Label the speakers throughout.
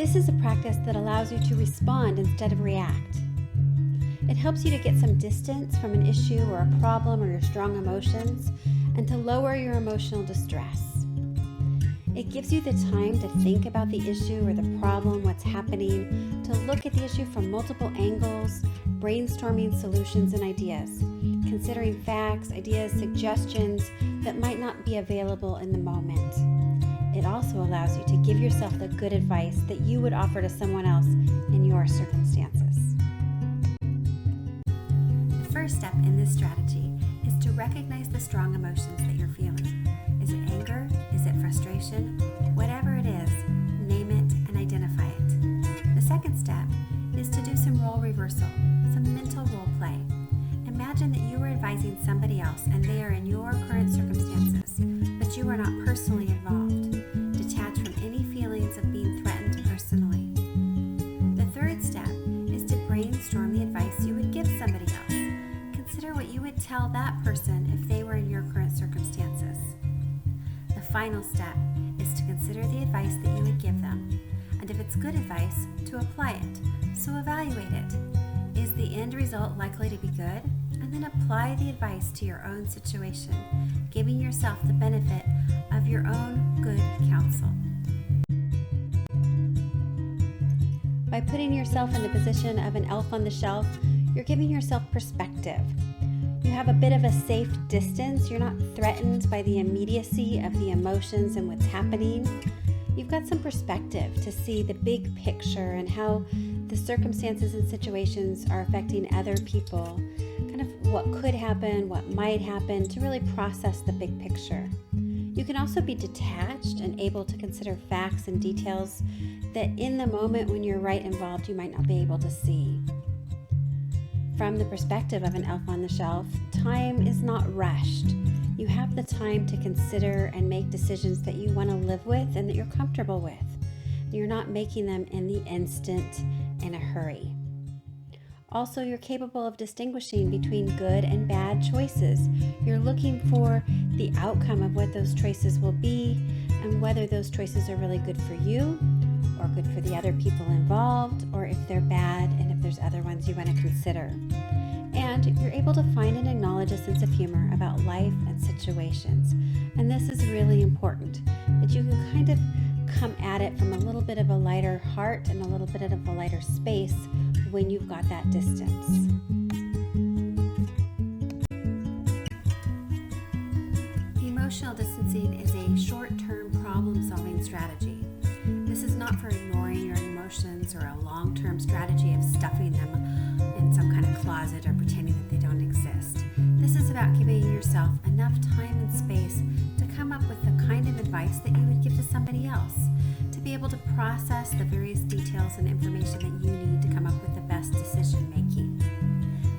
Speaker 1: This is a practice that allows you to respond instead of react. It helps you to get some distance from an issue or a problem or your strong emotions and to lower your emotional distress. It gives you the time to think about the issue or the problem, what's happening, to look at the issue from multiple angles, brainstorming solutions and ideas, considering facts, ideas, suggestions that might not be available in the moment. It also allows you to give yourself the good advice that you would offer to someone else in your circumstances. The first step in this strategy is to recognize the strong emotions that you're feeling. Is it anger? Is it frustration? Whatever it is, name it and identify it. The second step is to do some role reversal, some mental role play. Imagine that you are advising somebody else and they are in your current circumstances, but you are not personally involved. Detach from any feelings of being threatened personally. The third step is to brainstorm the advice you would give somebody else. Consider what you would tell that person if they were in your current circumstances. The final step is to consider the advice that you would give them, and if it's good advice, to apply it. So evaluate it. Is the end result likely to be good? And then apply the advice to your own situation, giving yourself the benefit of your own good counsel. By putting yourself in the position of an elf on the shelf, you're giving yourself perspective. You have a bit of a safe distance. You're not threatened by the immediacy of the emotions and what's happening. You've got some perspective to see the big picture and how the circumstances and situations are affecting other people, kind of what could happen, what might happen, to really process the big picture. You can also be detached and able to consider facts and details that in the moment when you're right involved, you might not be able to see. From the perspective of an elf on the shelf, time is not rushed. You have the time to consider and make decisions that you want to live with and that you're comfortable with. You're not making them in the instant in a hurry. Also, you're capable of distinguishing between good and bad choices. You're looking for the outcome of what those choices will be and whether those choices are really good for you or good for the other people involved, or if they're bad and if there's other ones you want to consider. And you're able to find and acknowledge a sense of humor about life and situations. And this is really important, that you can kind of come at it from a little bit of a lighter heart and a little bit of a lighter space when you've got that distance. Emotional distancing is a short-term problem-solving strategy. This is not for ignoring your emotions or a long-term strategy of stuffing them in some kind of closet or pretending that they don't exist. This is about giving yourself enough time and space to come up with the kind of advice that you would give to somebody else, to be able to process the various details and information that you need to come up with the best decision making.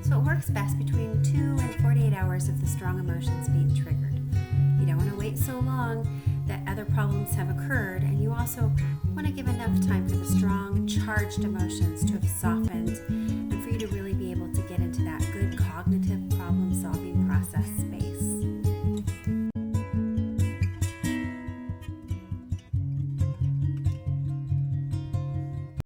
Speaker 1: So it works best between 2 and 48 hours of the strong emotions being triggered. You don't want to wait so long that other problems have occurred, and you also want to give enough time for the strong, charged emotions to have softened